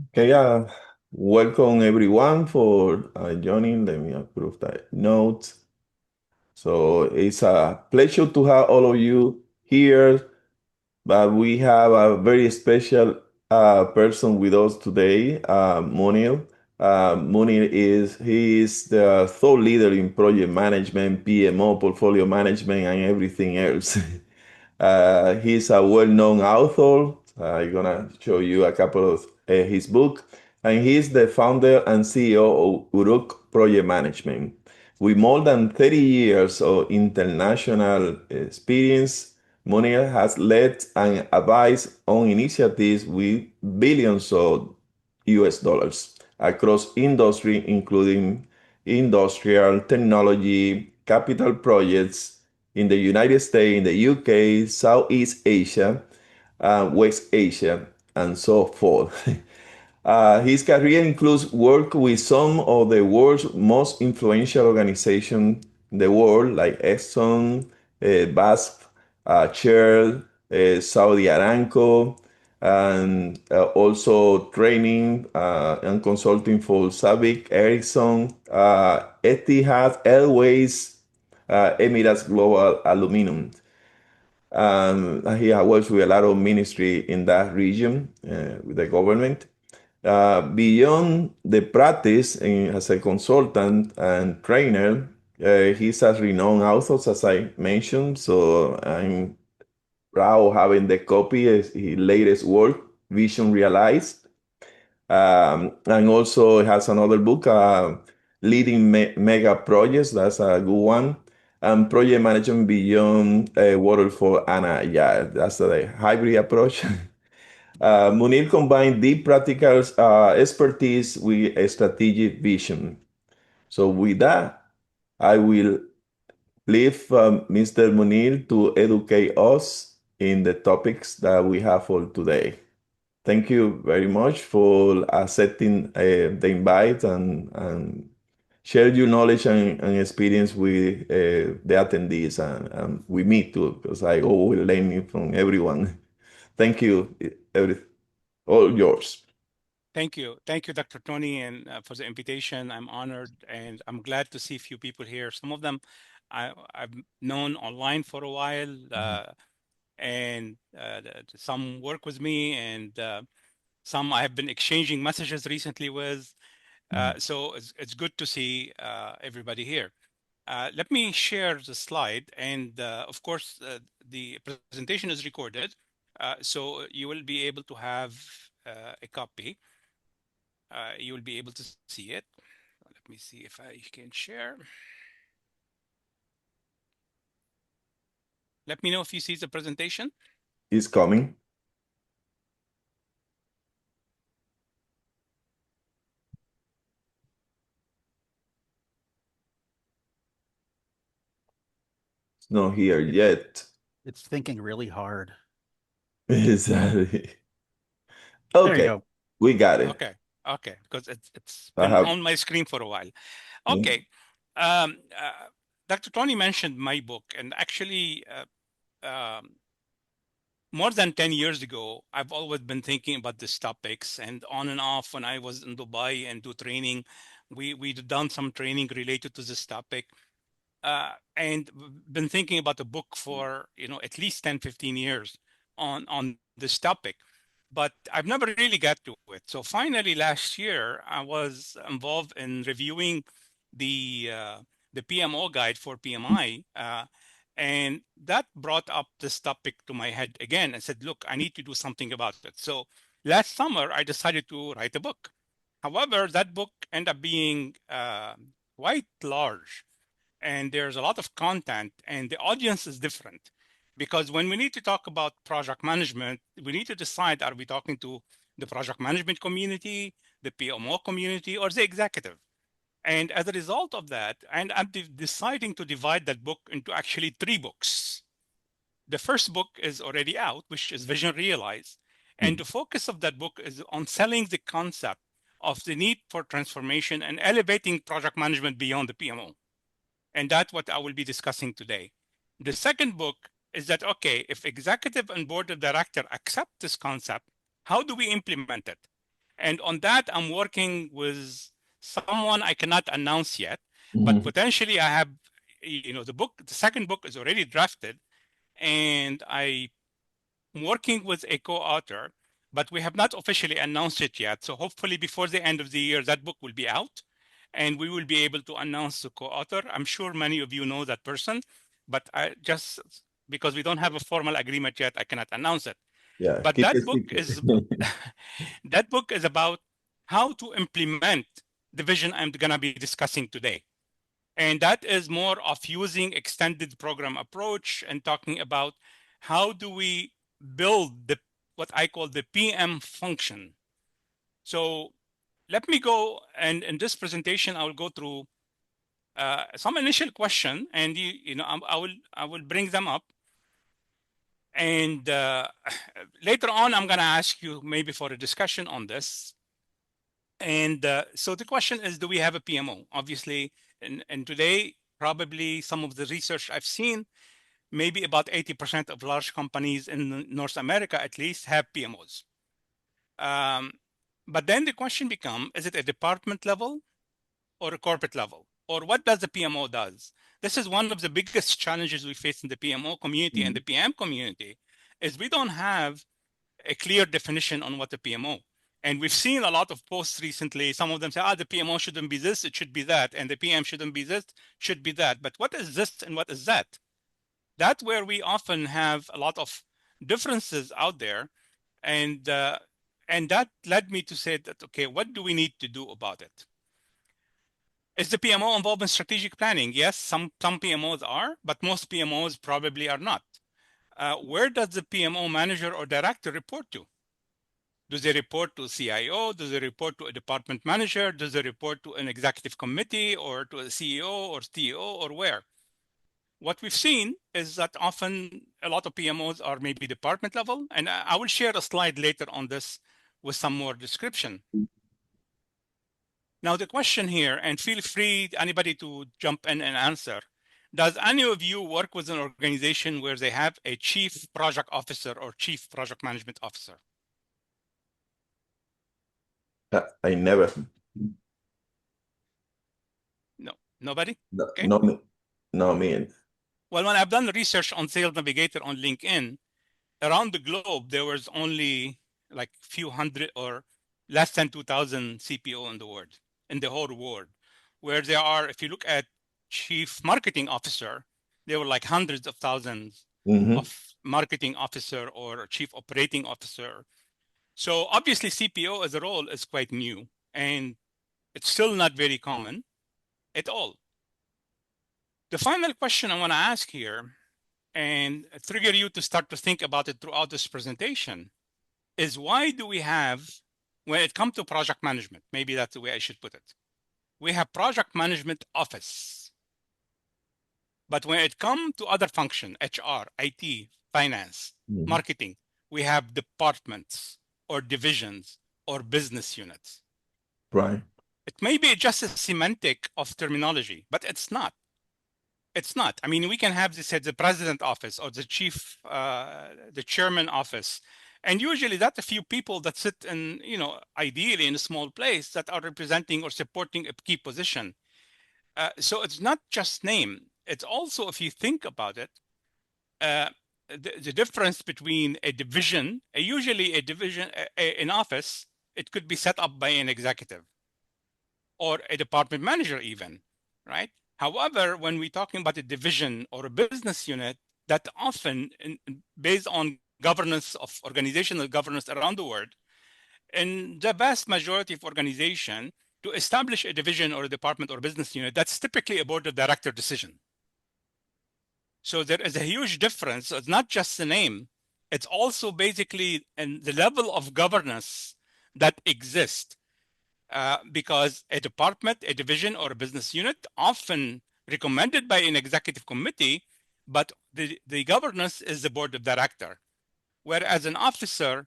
Okay, welcome everyone for joining. Let me approve that note. So it's a pleasure to have all of you here, but we have a very special person with us today, Mounir. Mounir he is the thought leader in project management, PMO, portfolio management, and everything else. He's a well-known author. I'm gonna show you a couple of his book, and he's the founder and CEO of Uruk Project Management. With more than 30 years of international experience, Mounir has led and advised on initiatives with billions of US dollars across industry, including industrial, technology, capital projects in the United States, in the UK, Southeast Asia, West Asia, and so forth. His career includes work with some of the world's most influential organizations in the world, like Exxon, BASF, Shell, Saudi Aramco, and also training and consulting for Sabic, Ericsson, Etihad Airways, Emirates Global Aluminum. He works with a lot of ministry in that region with the government. Beyond the practice as a consultant and trainer, he's a renowned author, as I mentioned. So I'm proud of having the copy of his latest work, Vision Realized. And also has another book, Leading Mega Projects. That's a good one. And Project Management Beyond Waterfall. And yeah, that's the hybrid approach. Mounir combined deep practical expertise with a strategic vision. So with that, I will leave Mr. Mounir to educate us in the topics that we have for today. Thank you very much for accepting the invite and share your knowledge and experience with the attendees and with me too, because I always learning from everyone. Thank you, all yours. Thank you, Dr. Tony, and for the invitation. I'm honored, and I'm glad to see a few people here. Some of them I've known online for a while, and some work with me, and some I have been exchanging messages recently with. So it's good to see everybody here. Let me share the slide, and of course, the presentation is recorded, so you will be able to have a copy. You will be able to see it. Let me see if I can share. Let me know if you see the presentation. Is coming. It's not here yet. It's thinking really hard. Exactly. There you Okay, go. we got it. Okay, okay, because it's I been have. on my screen for a while. Okay, um, uh, Dr. Tony mentioned my book, and actually, more than 10 years ago, I've always been thinking about these topics, and on and off when I was in Dubai and do training, we'd done some training related to this topic. And been thinking about a book for at least 10, 15 years on this topic, but I've never really got to it. So finally last year I was involved in reviewing the the PMO guide for PMI, and that brought up this topic to my head again and said, look, I need to do something about it. So last summer I decided to write a book. However, that book ended up being quite large, and there's a lot of content, and the audience is different, because when we need to talk about project management, we need to decide, are we talking to the project management community, the PMO community, or the executive? And as a result of that, and I'm deciding to divide that book into actually three books. The first book is already out, which is Vision Realize, and the focus of that book is on selling the concept of the need for transformation and elevating project management beyond the PMO. And that's what I will be discussing today. The second book is that, okay, if executive and board of director accept this concept, how do we implement it? And on that, I'm working with someone I cannot announce yet, but Mhm. potentially I have, the second book is already drafted, and I'm working with a co-author, but we have not officially announced it yet. So hopefully before the end of the year, that book will be out and we will be able to announce the co-author. I'm sure many of you know that person, but I just, because we don't have a formal agreement yet, I cannot announce it. Yeah, But keep that it book secret. is that book is about how to implement the vision I'm going to be discussing today. And that is more of using extended program approach and talking about how do we build the what I call the PM function. So let me go, and in this presentation, I will go through some initial question, and I will bring them up, and later on, I'm going to ask you maybe for a discussion on this. And so the question is, do we have a PMO? Obviously, and today, probably some of the research I've seen, maybe about 80% of large companies in North America, at least, have PMOs. But then the question becomes, is it a department level or a corporate level? Or what does the PMO does? This is one of the biggest challenges we face in the PMO community and the Mhm. PM community, is we don't have a clear definition on what the PMO. And we've seen a lot of posts recently. Some of them say, the PMO shouldn't be this, it should be that. And the PM shouldn't be this, should be that. But what is this and what is that? That's where we often have a lot of differences out there. And that led me to say that, okay, what do we need to do about it? Is the PMO involved in strategic planning? Yes, some PMOs are, but most PMOs probably are not. Where does the PMO manager or director report to? Do they report to CIO? Do they report to a department manager? Do they report to an executive committee or to a CEO or TO or where? What we've seen is that often a lot of PMOs are maybe department level, and I will share a slide later on this with some more description. Now the question here, and feel free anybody to jump in and answer, does any of you work with an organization where they have a chief project officer or chief project management officer? I never. No, nobody? No, Okay. no, no, man. Well, when I've done research on Sales Navigator on LinkedIn, around the globe, there was only like few hundred or less than 2,000 CPO in the world, in the whole world, where there are, if you look at chief marketing officer, there were like hundreds of thousands Hmm. of marketing officer or chief operating officer. So obviously CPO as a role is quite new and it's still not very common at all. The final question I want to ask here and trigger you to start to think about it throughout this presentation is, why do we have, when it comes to project management, maybe that's the way I should put it, we have project management office, but when it comes to other function, HR, IT, finance, Hmm. marketing, we have departments or divisions or business units. Right. It may be just a semantic of terminology, but it's not. It's not. I mean, we can have this at the president office or the the chairman office. And usually that's a few people that sit in, ideally in a small place that are representing or supporting a key position. So it's not just name. It's also, if you think about it, uh, the difference between a division, usually a division, an office, it could be set up by an executive or a department manager even, right? However, when we're talking about a division or a business unit, that often, based on governance of organizational governance around the world, in the vast majority of organization, to establish a division or a department or business unit, that's typically a board of director decision. So there is a huge difference. It's not just the name. It's also basically in the level of governance that exists. Because a department, a division, or a business unit often recommended by an executive committee, but the governance is the board of director. Whereas an officer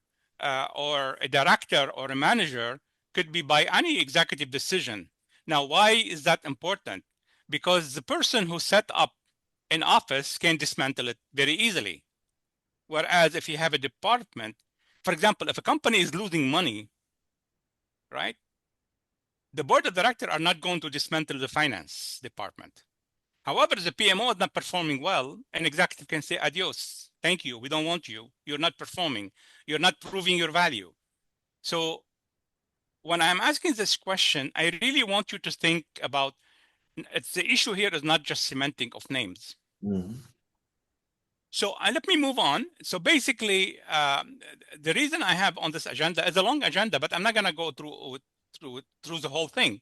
or a director or a manager could be by any executive decision. Now, why is that important? Because the person who set up an office can dismantle it very easily. Whereas if you have a department, for example, if a company is losing money, right? The board of directors are not going to dismantle the finance department. However, the PMO is not performing well, an executive can say, adios, thank you, we don't want you. You're not performing. You're not proving your value. So when I'm asking this question, I really want you to think about, the issue here is not just semantic of names. Mm-hmm. So let me move on. So basically, the reason I have on this agenda is a long agenda, but I'm not going to go through the whole thing.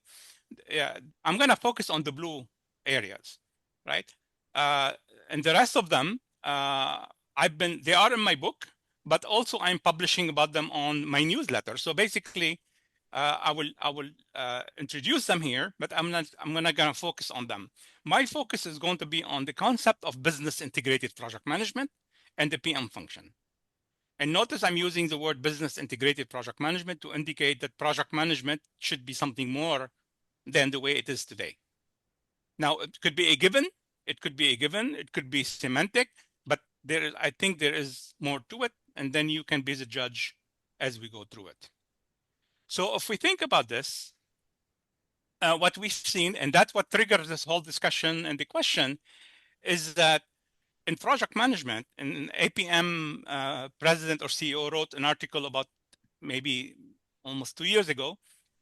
I'm going to focus on the blue areas, right? And the rest of them, they are in my book, but also I'm publishing about them on my newsletter. So basically, I will introduce them here, but I'm not gonna focus on them. My focus is going to be on the concept of business integrated project management and the PM function. And notice I'm using the word business integrated project management to indicate that project management should be something more than the way it is today. Now, it could be a given, it could be semantic, but I think there is more to it, and then you can be the judge as we go through it. So if we think about this, what we've seen, and that's what triggers this whole discussion and the question, is that in project management, an APM president or CEO wrote an article about maybe almost 2 years ago,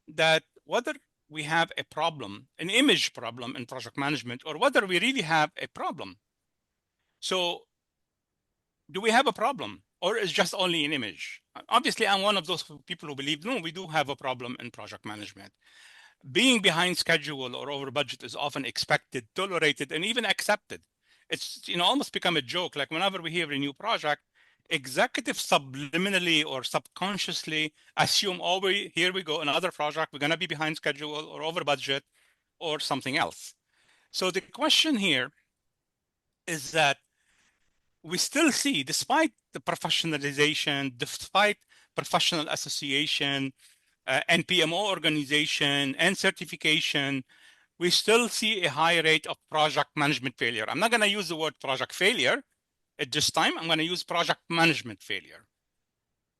that whether we have a problem, an image problem in project management, or whether we really have a problem. So do we have a problem, or is just only an image? Obviously, I'm one of those people who believe, no, we do have a problem in project management. Being behind schedule or over budget is often expected, tolerated, and even accepted. It's almost become a joke. Like whenever we hear a new project, executives subliminally or subconsciously assume, oh, here we go, another project, we're going to be behind schedule or over budget or something else. So the question here is that we still see, despite the professionalization, despite professional association, and PMO organization and certification, we still see a high rate of project management failure. I'm not going to use the word project failure at this time. I'm going to use project management failure,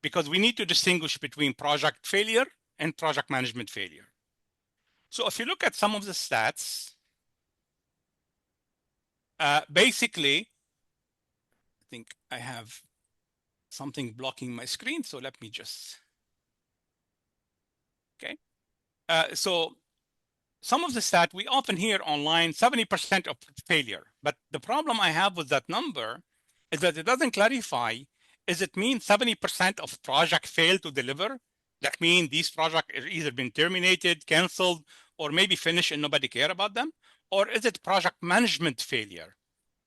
because we need to distinguish between project failure and project management failure. So if you look at some of the stats, basically, I think I have something blocking my screen. So let me just, okay. So some of the stat we often hear online, 70% of failure. But the problem I have with that number is that it doesn't clarify, is it mean 70% of project fail to deliver? That means these projects are either been terminated, canceled, or maybe finished and nobody care about them? Or is it project management failure?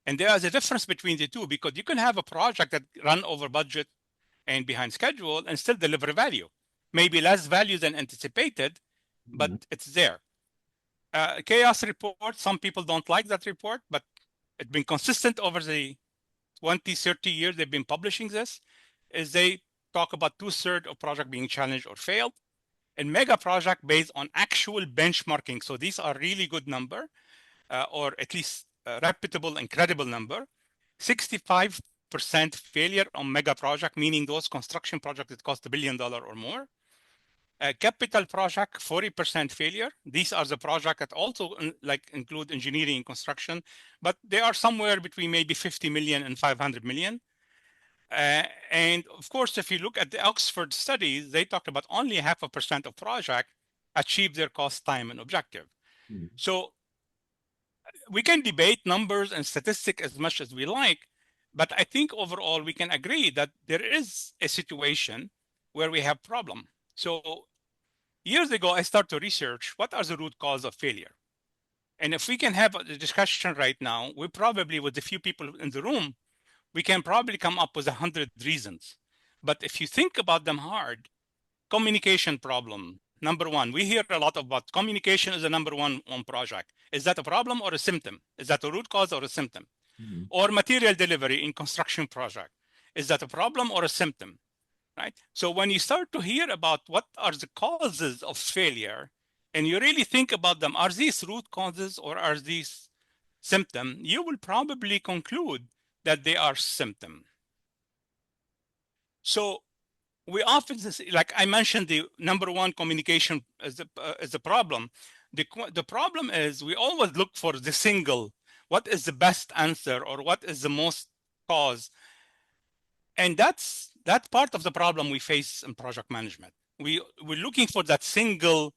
And there is a difference between the two, because you can have a project that run over budget and behind schedule and still deliver value. Maybe less value than anticipated, but it's there. Chaos report, some people don't like that report, but it's been consistent over the 20, 30 years they've been publishing this, is they talk about 2/3 of project being challenged or failed. And mega project based on actual benchmarking. So these are really good number, or at least a reputable and credible number. 65% failure on mega project, meaning those construction projects that cost $1 billion or more. Capital project, 40% failure. These are the projects that also include engineering and construction, but they are somewhere between maybe 50 million and 500 million. And of course, if you look at the Oxford studies, they talked about only 0.5% of project achieve their cost, time, and objective. Mm-hmm. So we can debate numbers and statistics as much as we like, but I think overall we can agree that there is a situation where we have problem. So years ago, I started to research what are the root cause of failure. And if we can have a discussion right now, we probably, with the few people in the room, we can probably come up with 100 reasons. But if you think about them hard, communication problem, number one. We hear a lot about communication is the number one on project. Is that a problem or a symptom? Is that a root cause or a symptom? Mm-hmm. Or material delivery in construction project. Is that a problem or a symptom? Right? So when you start to hear about what are the causes of failure, and you really think about them, are these root causes or are these symptom? You will probably conclude that they are symptom. So we often, like I mentioned, the number one, communication is the problem. The problem is we always look for the single, what is the best answer or what is the most cause. And that's part of the problem we face in project management. We're looking for that single,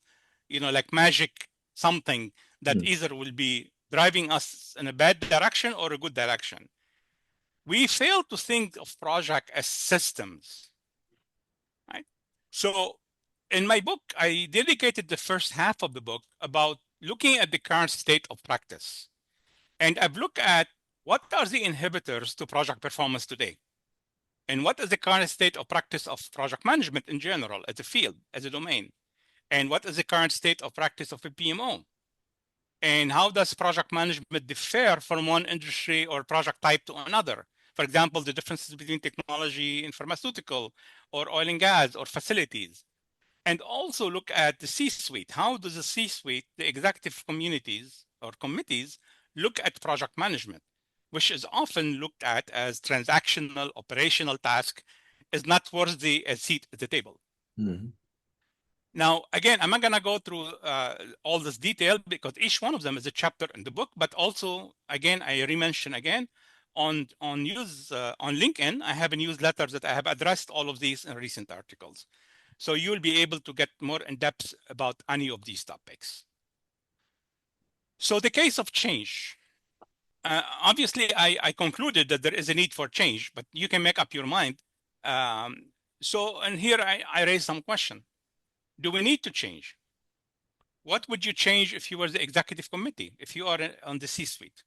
like magic something that Mm. either will be driving us in a bad direction or a good direction. We fail to think of project as systems, right? So in my book, I dedicated the first half of the book about looking at the current state of practice. And I've looked at what are the inhibitors to project performance today? And what is the current state of practice of project management in general as a field, as a domain? And what is the current state of practice of a PMO? And how does project management differ from one industry or project type to another? For example, the differences between technology and pharmaceutical or oil and gas or facilities. And also look at the C-suite. How does the C-suite, the executive communities or committees, look at project management, which is often looked at as transactional, operational task, is not worthy a seat at the table. Mm. Now, again, I'm not going to go through all this detail because each one of them is a chapter in the book. But also, again, I re-mention again on LinkedIn, I have a newsletter that I have addressed all of these in recent articles. So you'll be able to get more in depth about any of these topics. So the case of change. Obviously, I concluded that there is a need for change, but you can make up your mind. And here I raise some question. Do we need to change? What would you change if you were the executive committee, if you are on the C-suite?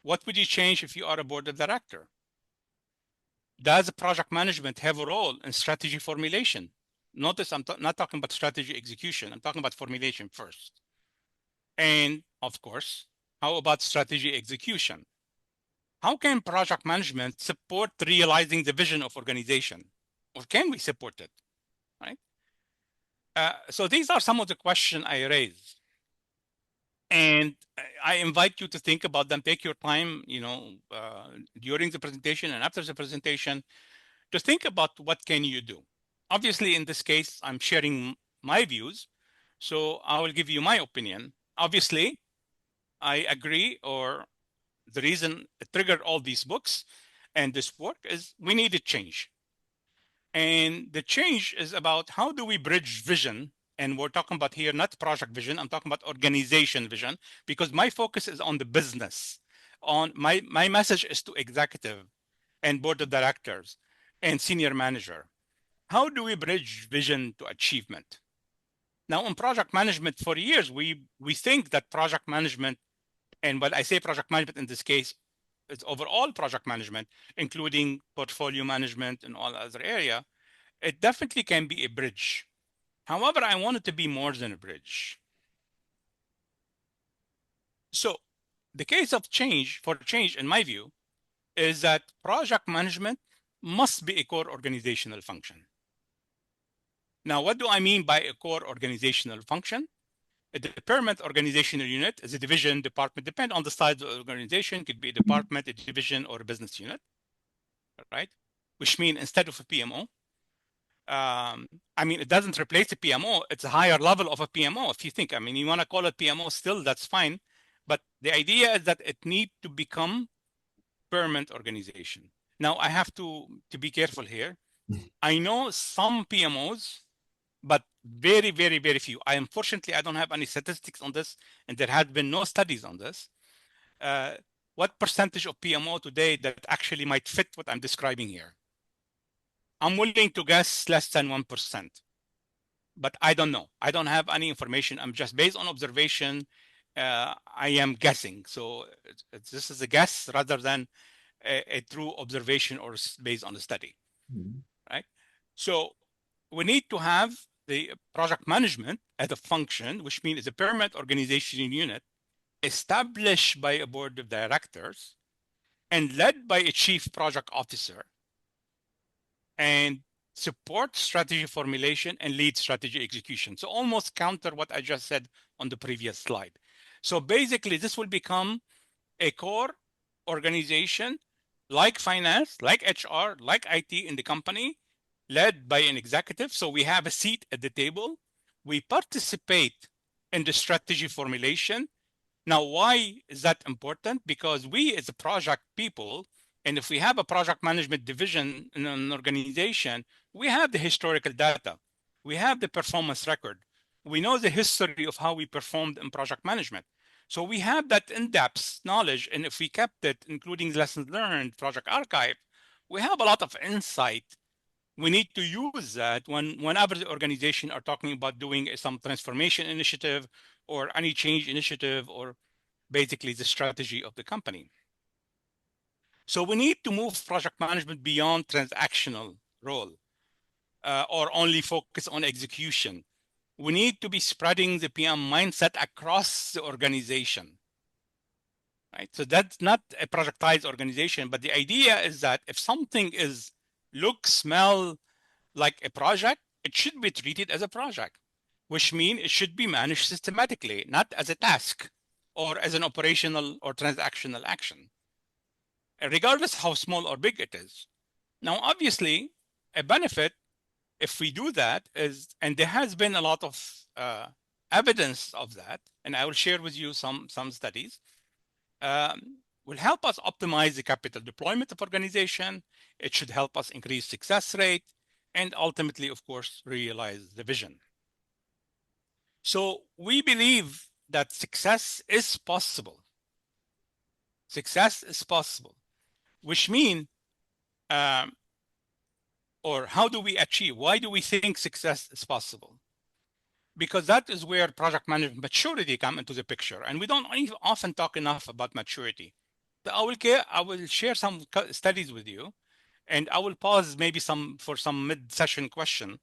What would you change if you are a board of director? Does project management have a role in strategy formulation? Notice I'm not talking about strategy execution. I'm talking about formulation first. And of course, how about strategy execution? How can project management support realizing the vision of organization? Or can we support it, right? So these are some of the questions I raised. And I invite you to think about them. Take your time, during the presentation and after the presentation to think about what can you do. Obviously, in this case, I'm sharing my views. So I will give you my opinion. Obviously, I agree, or the reason it triggered all these books and this work is we need a change. And the change is about how do we bridge vision. And we're talking about here, not project vision, I'm talking about organization vision, because my focus is on the business. On my message is to executive and board of directors and senior manager. How do we bridge vision to achievement? Now, in project management, for years, we think that project management, and when I say project management in this case, it's overall project management, including portfolio management and all other area, it definitely can be a bridge. However, I want it to be more than a bridge. So the case of change, for change, in my view, is that project management must be a core organizational function. Now, what do I mean by a core organizational function? A department organizational unit is a division, department, depend on the size of the organization, could be a department, a division, or a business unit, right? Which means instead of a PMO, I mean, it doesn't replace a PMO. It's a higher level of a PMO. If you think, I mean, you want to call it PMO still, that's fine. But the idea is that it needs to become permanent organization. Now, I have to be careful here. I know some PMOs, but very, very, very few. Unfortunately, I don't have any statistics on this, and there have been no studies on this. What percentage of PMO today that actually might fit what I'm describing here? I'm willing to guess less than 1%, but I don't know. I don't have any information. I'm just based on observation. I am guessing. So this is a guess rather than a true observation or based on a study, right? So we need to have the project management as a function, which means it's a permanent organization unit established by a board of directors and led by a chief project officer and support strategy formulation and lead strategy execution. So almost counter what I just said on the previous slide. So basically this will become a core organization like finance, like HR, like IT in the company, led by an executive. So we have a seat at the table. We participate in the strategy formulation. Now, why is that important? Because we as a project people, and if we have a project management division in an organization, we have the historical data. We have the performance record. We know the history of how we performed in project management. So we have that in-depth knowledge. And if we kept it, including lessons learned, project archive, we have a lot of insight. We need to use that whenever the organization are talking about doing some transformation initiative or any change initiative or basically the strategy of the company. So we need to move project management beyond transactional role or only focus on execution. We need to be spreading the PM mindset across the organization. Right? So that's not a projectized organization, but the idea is that if something smell like a project, it should be treated as a project, which means it should be managed systematically, not as a task or as an operational or transactional action, regardless how small or big it is. Now, obviously, a benefit if we do that is, and there has been a lot of evidence of that, and I will share with you some studies, will help us optimize the capital deployment of organization. It should help us increase success rate and ultimately, of course, realize the vision. So we believe that success is possible. Success is possible, which means, or how do we achieve? Why do we think success is possible? Because that is where project management maturity come into the picture. And we don't often talk enough about maturity. I will share some studies with you, and I will pause maybe for some mid-session question.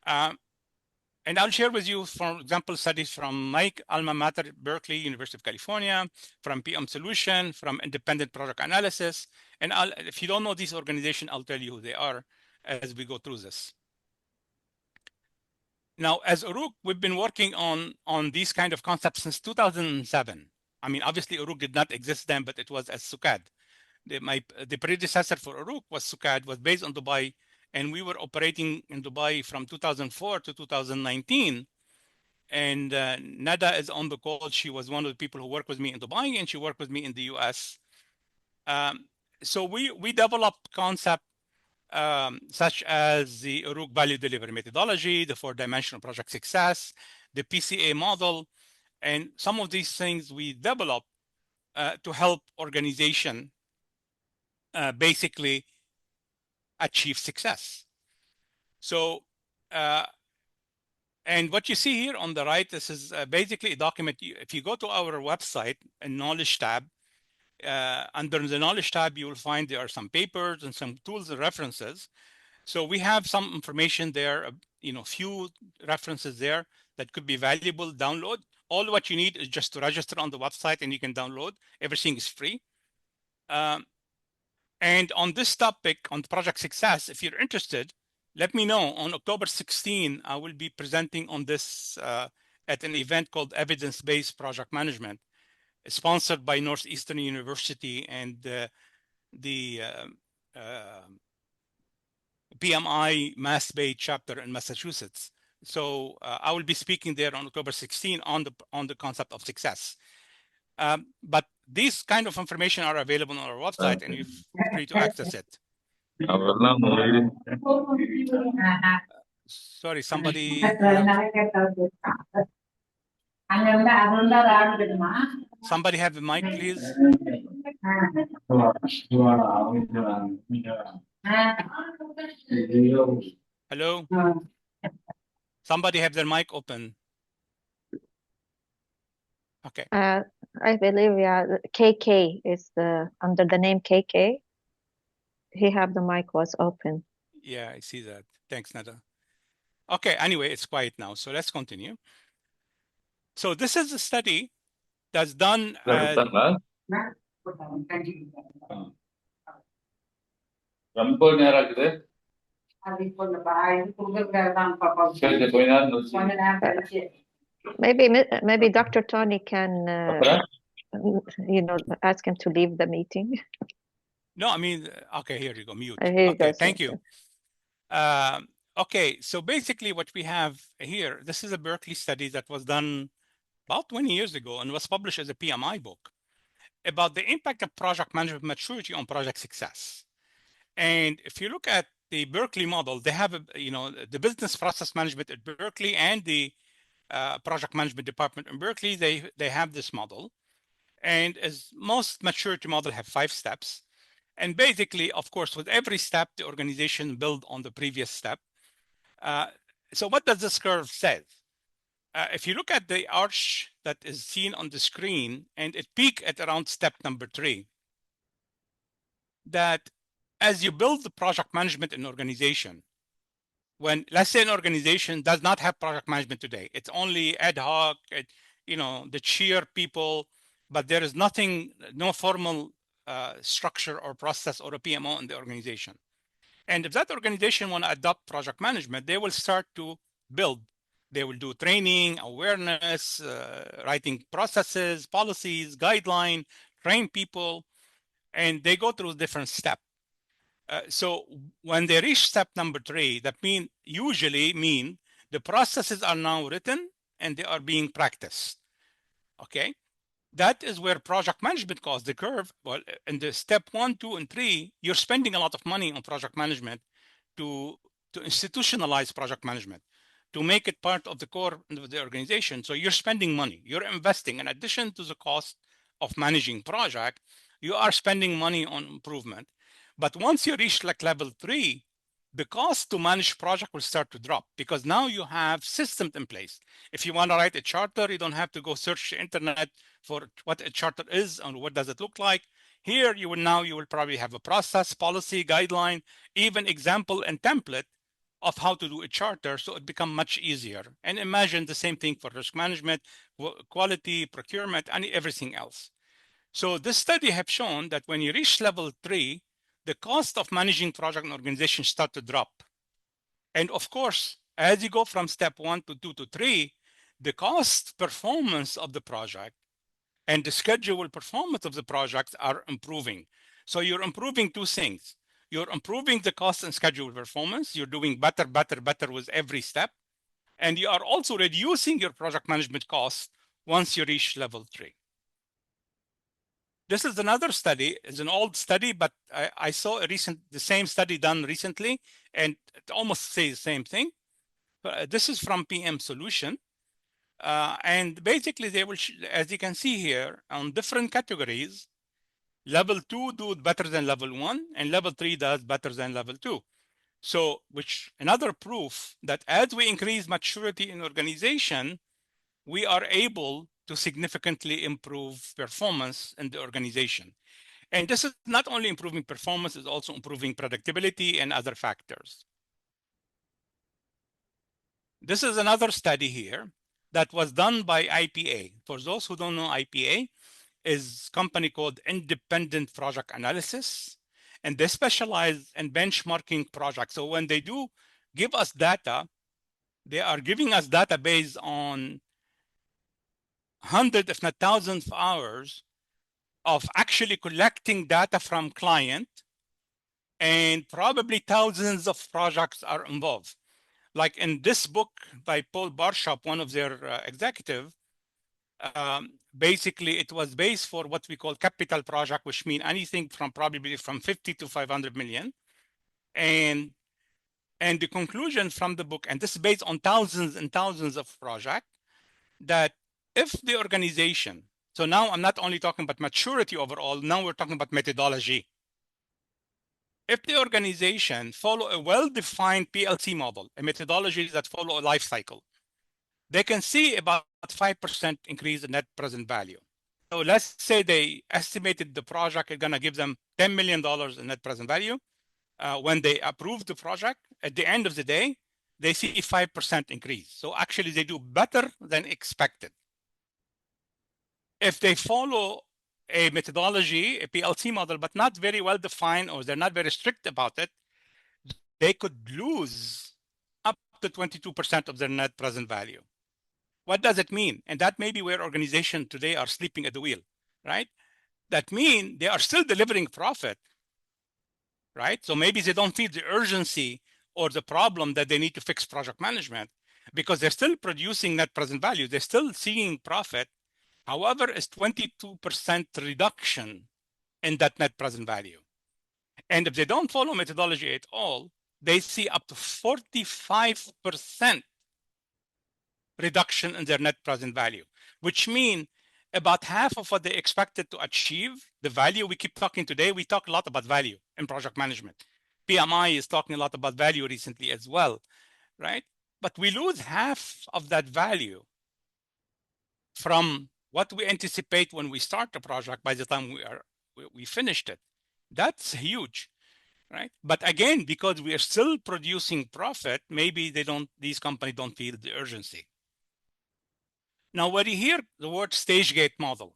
And I'll share with you, for example, studies from my alma mater, Berkeley, University of California, from PM Solution, from Independent Project Analysis. And if you don't know these organizations, I'll tell you who they are as we go through this. Now, as Uruk, we've been working on these kind of concepts since 2007. I mean, obviously, Uruk did not exist then, but it was as SUKAD. The predecessor for Uruk was SUKAD, was based on Dubai, and we were operating in Dubai from 2004 to 2019. And Nada is on the call. She was one of the people who worked with me in Dubai, and she worked with me in the US. So we developed concepts such as the Uruk value delivery methodology, the 4-dimensional project success, the PCA model, and some of these things we developed to help organization basically achieve success. So, and what you see here on the right, this is basically a document. If you go to our website and knowledge tab, under the knowledge tab, you will find there are some papers and some tools and references. So we have some information there, few references there that could be valuable. Download. All what you need is just to register on the website and you can download. Everything is free. And on this topic, on project success, if you're interested, let me know. On October 16, I will be presenting on this at an event called Evidence-Based Project Management, sponsored by Northeastern University and the PMI Mass Bay chapter in Massachusetts. So I will be speaking there on October 16 on the concept of success. But these kind of information are available on our website, and you're free to access it. Sorry, somebody have a mic, please. Hello? Somebody have their mic open. Okay. I believe, yeah, KK is under the name KK. He have the mic was open. Yeah, I see that. Thanks, Nada. Okay, anyway, it's quiet now, so let's continue. So this is a study that's done. Maybe Dr. Tony can, ask him to leave the meeting. No, I mean, okay, here you go, mute. Here okay, thank you. Okay, so basically what we have here, this is a Berkeley study that was done about 20 years ago and was published as a PMI book about the impact of project management maturity on project success. And if you look at the Berkeley model, they have, the business process management at Berkeley and the project management department in Berkeley, they have this model. And as most maturity model have 5 steps. And basically, of course, with every step, the organization build on the previous step. So what does this curve say? If you look at the arch that is seen on the screen, and it peak at around step number 3, that as you build the project management in organization, when let's say an organization does not have project management today, it's only ad hoc, the cheer people, but there is nothing, no formal structure or process or a PMO in the organization. And if that organization want to adopt project management, they will start to build. They will do training, awareness, writing processes, policies, guideline, train people, and they go through different steps. So when they reach step number 3, that usually mean the processes are now written and they are being practiced. Okay, that is where project management caused the curve. Well, in the step 1, 2, and 3, you're spending a lot of money on project management to institutionalize project management, to make it part of the core of the organization. So you're spending money, you're investing. In addition to the cost of managing project, you are spending money on improvement. But once you reach like level 3, the cost to manage project will start to drop because now you have systems in place. If you want to write a charter, you don't have to go search the internet for what a charter is and what does it look like. Here, you will probably have a process, policy, guideline, even example and template of how to do a charter, so it become much easier. And imagine the same thing for risk management, quality, procurement, and everything else. So this study have shown that when you reach level 3, the cost of managing project and organization start to drop. And of course, as you go from step 1 to 2 to 3, the cost performance of the project and the schedule performance of the projects are improving. So you're improving 2 things. You're improving the cost and schedule performance. You're doing better with every step. And you are also reducing your project management costs once you reach level 3. This is another study. It's an old study, but I saw the same study done recently, and it almost says the same thing. This is from PM Solution. And basically, they will, as you can see here, on different categories, level 2 do better than level 1, and level 3 does better than level 2. So, which another proof that as we increase maturity in organization, we are able to significantly improve performance in the organization. And this is not only improving performance, it's also improving productivity and other factors. This is another study here that was done by IPA. For those who don't know, IPA is a company called Independent Project Analysis, and they specialize in benchmarking projects. So when they do give us data, they are giving us data based on hundreds, if not thousands of hours of actually collecting data from client, and probably thousands of projects are involved. Like in this book by Paul Barshop, one of their executive, basically it was based for what we call capital project, which mean anything from probably from 50 to 500 million. And the conclusion from the book, and this is based on thousands and thousands of projects, that if the organization, so now I'm not only talking about maturity overall, now we're talking about methodology. If the organization follow a well-defined PLC model, a methodology that follow a life cycle, they can see about 5% increase in net present value. So let's say they estimated the project is going to give them $10 million in net present value. When they approve the project, at the end of the day, they see 5% increase. So actually they do better than expected. If they follow a methodology, a PLC model, but not very well defined, or they're not very strict about it, they could lose up to 22% of their net present value. What does it mean? And that may be where organizations today are sleeping at the wheel, right? That means they are still delivering profit, right? So maybe they don't feel the urgency or the problem that they need to fix project management, because they're still producing net present value. They're still seeing profit. However, it's 22% reduction in that net present value. And if they don't follow methodology at all, they see up to 45% reduction in their net present value, which means about half of what they expected to achieve, the value we keep talking today. We talk a lot about value in project management. PMI is talking a lot about value recently as well, right? But we lose half of that value from what we anticipate when we start the project by the time we finished it. That's huge, right? But again, because we are still producing profit, maybe these companies don't feel the urgency. Now, when you hear the word stage gate model,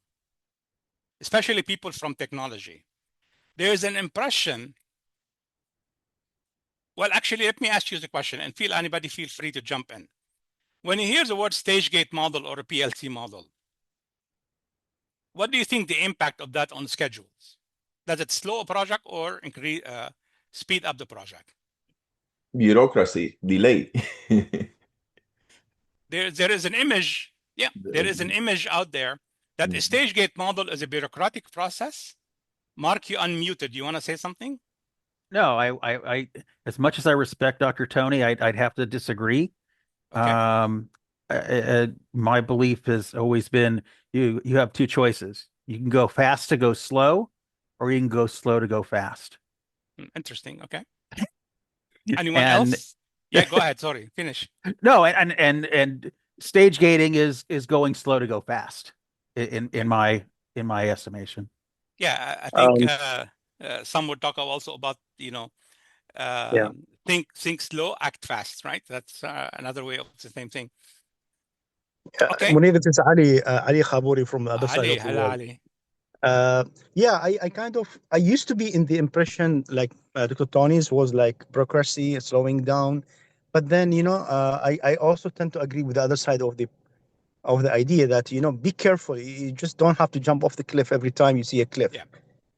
especially people from technology, there's an impression. Well, actually, let me ask you the question, and anybody feel free to jump in. When you hear the word stage gate model or a PLC model, what do you think the impact of that on schedules? Does it slow a project or speed up the project? Bureaucracy, delay. There is an image, there is an image out there that a stage gate model is a bureaucratic process. Mark, you unmuted. You want to say something? No, I as much as I respect Dr. Tony, I'd have to disagree. Okay. My belief has always been you have two choices. You can go fast to go slow, or you can go slow to go fast. Interesting. Okay. Anyone And else? Yeah, go ahead. Sorry, finish. no, and stage gating is going slow to go fast in my estimation. Yeah, I think some would talk also about Yeah. think slow, act fast, right? That's another way of the same thing. Okay. Mounir, this is Ali Khabouri from the other side Ali, of the hello, world. Ali. Yeah, I used to be in the impression like Dr. Tony's was like bureaucracy slowing down, but then I also tend to agree with the other side of the idea that be careful. You just don't have to jump off the cliff every time you see a cliff. Yeah.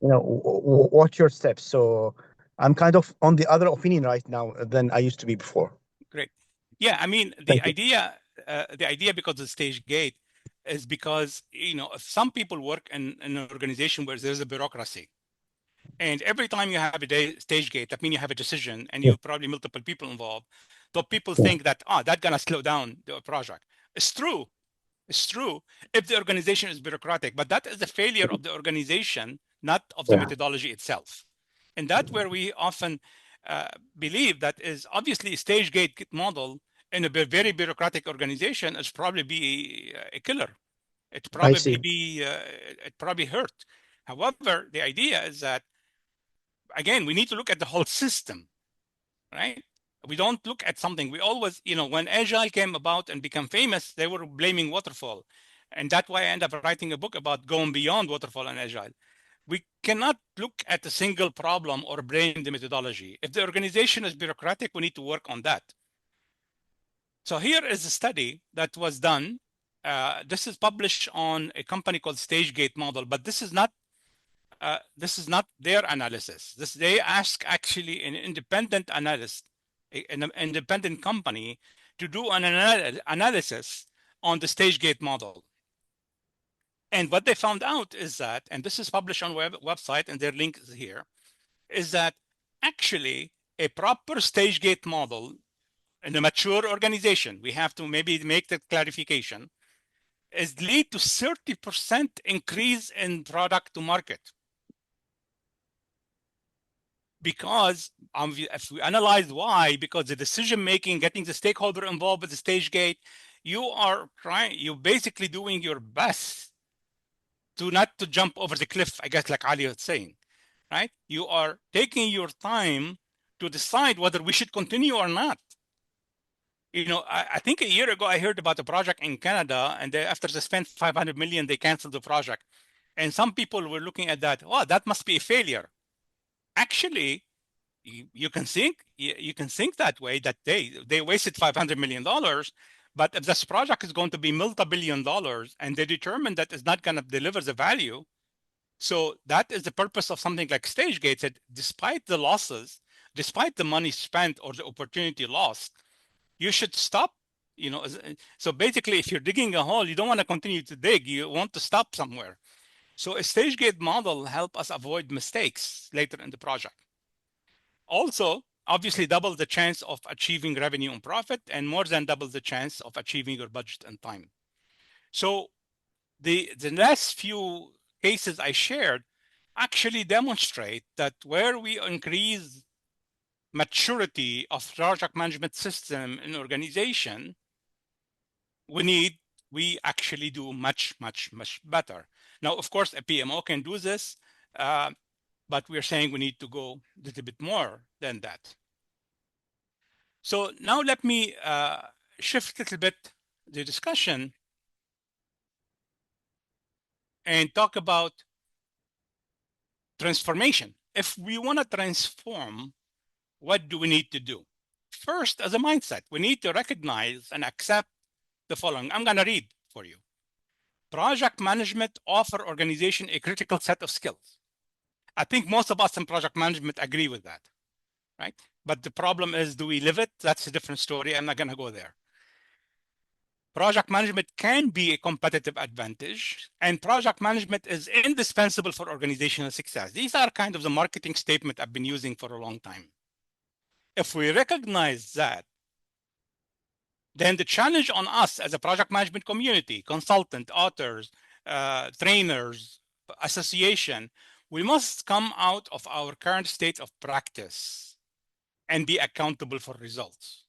Watch your steps. So I'm kind of on the other opinion right now than I used to be before. Great. Yeah, I mean the idea because of stage gate is because some people work in an organization where there's a bureaucracy, and every time you have a stage gate, that means you have a decision, and you have probably multiple people involved. So people think that that's gonna slow down the project. It's true. It's true if the organization is bureaucratic, but that is the failure of the organization, not of the methodology itself. And that's where we often believe that is obviously a stage gate model in a very bureaucratic organization is probably be a killer. It probably hurt. However, the idea is that, again, we need to look at the whole system, right? We don't look at something. We always, when Agile came about and became famous, they were blaming waterfall. And that's why I ended up writing a book about going beyond waterfall and Agile. We cannot look at a single problem or blame the methodology. If the organization is bureaucratic, we need to work on that. So here is a study that was done. This is published on a company called StageGate Model, but this is not their analysis. They ask actually an independent analyst, an independent company, to do an analysis on the StageGate model. And what they found out is that, and this is published on website, and their link is here, is that actually a proper stage gate model in a mature organization, we have to maybe make the clarification, is lead to 30% increase in product to market. Because if we analyze why, because the decision making, getting the stakeholder involved with the stage gate, you're basically doing your best to not to jump over the cliff, I guess, like Ali was saying, right? You are taking your time to decide whether we should continue or not. I think a year ago, I heard about a project in Canada, and after they spent 500 million, they canceled the project. And some people were looking at that, oh, that must be a failure. Actually, you can think that way, that they wasted $500 million. But if this project is going to be multi-billion dollars and they determine that it's not going to deliver the value, so that is the purpose of something like stage gates, that despite the losses, despite the money spent or the opportunity lost, you should stop. So basically, if you're digging a hole, you don't want to continue to dig. You want to stop somewhere. So a stage gate model help us avoid mistakes later in the project. Also, obviously double the chance of achieving revenue and profit, and more than double the chance of achieving your budget and time. So the last few cases I shared actually demonstrate that where we increase maturity of project management system in organization, we actually do much better. Now, of course, a PMO can do this, but we're saying we need to go a little bit more than that. So now let me shift a little bit the discussion and talk about transformation. If we want to transform, what do we need to do? First, as a mindset, we need to recognize and accept the following. I'm going to read for you. Project management offer organization a critical set of skills. I think most of us in project management agree with that, right? But the problem is, do we live it? That's a different story. I'm not going to go there. Project management can be a competitive advantage, and project management is indispensable for organizational success. These are kind of the marketing statement I've been using for a long time. If we recognize that, then the challenge on us as a project management community, consultant, authors, trainers, association, we must come out of our current state of practice and be accountable for results.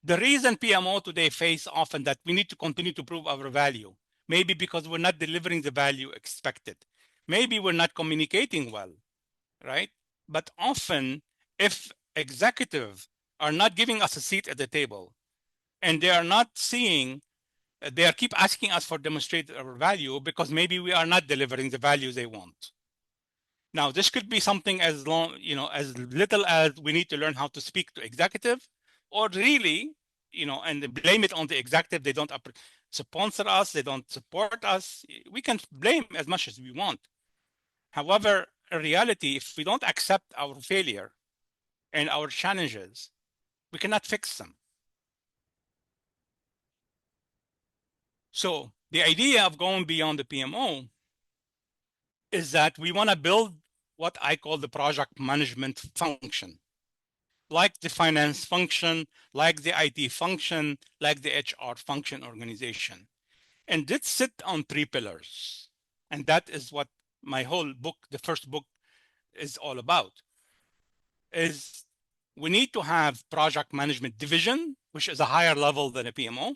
The reason PMO today face often that we need to continue to prove our value, maybe because we're not delivering the value expected. Maybe we're not communicating well, right? But often, if executives are not giving us a seat at the table and they are not seeing, they are keep asking us for demonstrate our value because maybe we are not delivering the value they want. Now, this could be something as long, as little as we need to learn how to speak to executive, or really, and blame it on the executive. They don't sponsor us. They don't support us. We can blame as much as we want. However, in reality, if we don't accept our failure and our challenges, we cannot fix them. So the idea of going beyond the PMO is that we want to build what I call the project management function, like the finance function, like the IT function, like the HR function organization. And it sit on 3 pillars. And that is what my whole book, the first book, is all about. Is we need to have project management division, which is a higher level than a PMO.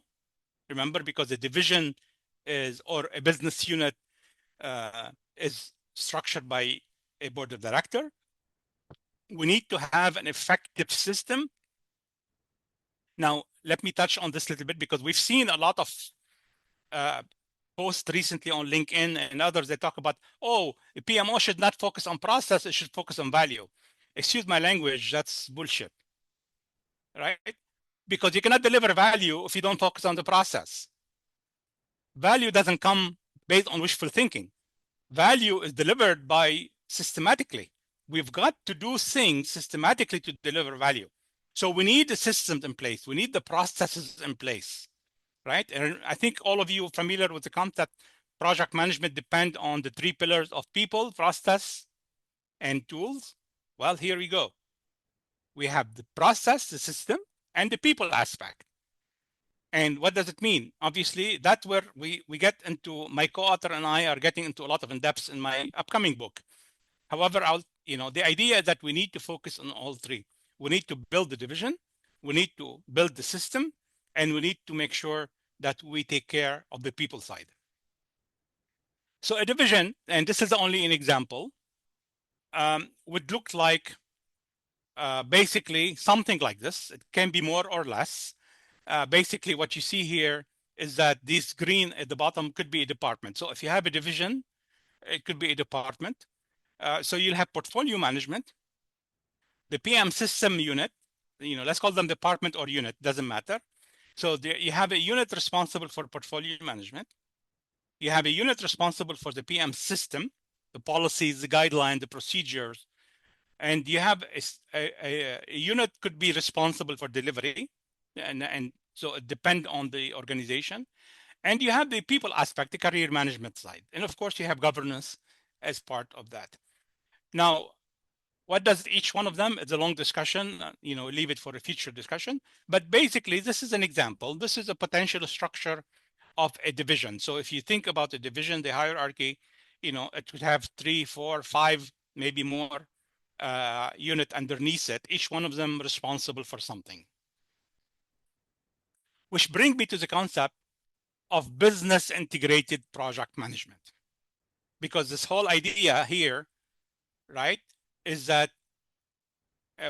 Remember, because the division is, or a business unit is structured by a board of director. We need to have an effective system. Now, let me touch on this a little bit because we've seen a lot of posts recently on LinkedIn and others. They talk about, oh, the PMO should not focus on process, it should focus on value. Excuse my language, that's bullshit, right? Because you cannot deliver value if you don't focus on the process. Value doesn't come based on wishful thinking. Value is delivered by systematically. We've got to do things systematically to deliver value. So we need the systems in place. We need the processes in place, right? And I think all of you are familiar with the concept project management depend on the 3 pillars of people, process, and tools. Well, here we go. We have the process, the system, and the people aspect. And what does it mean? Obviously, that's where we get into, my co-author and I are getting into a lot of in-depth in my upcoming book. However, the idea is that we need to focus on all 3. We need to build the division, we need to build the system, and we need to make sure that we take care of the people side. So a division, and this is only an example, would look like basically something like this. It can be more or less. Basically, what you see here is that this green at the bottom could be a department. So if you have a division, it could be a department. So you'll have portfolio management, the PM system unit, let's call them department or unit, doesn't matter. So you have a unit responsible for portfolio management. You have a unit responsible for the PM system, the policies, the guidelines, the procedures, And you have a unit could be responsible for delivery, and so it depends on the organization. And you have the people aspect, the career management side. And of course, you have governance as part of that. Now, what does each one of them? It's a long discussion, leave it for a future discussion. But basically, this is an example. This is a potential structure of a division. So if you think about the division, the hierarchy, it would have 3, 4, 5, maybe more unit underneath it, each one of them responsible for something. Which brings me to the concept of business integrated project management. Because this whole idea here, right, is that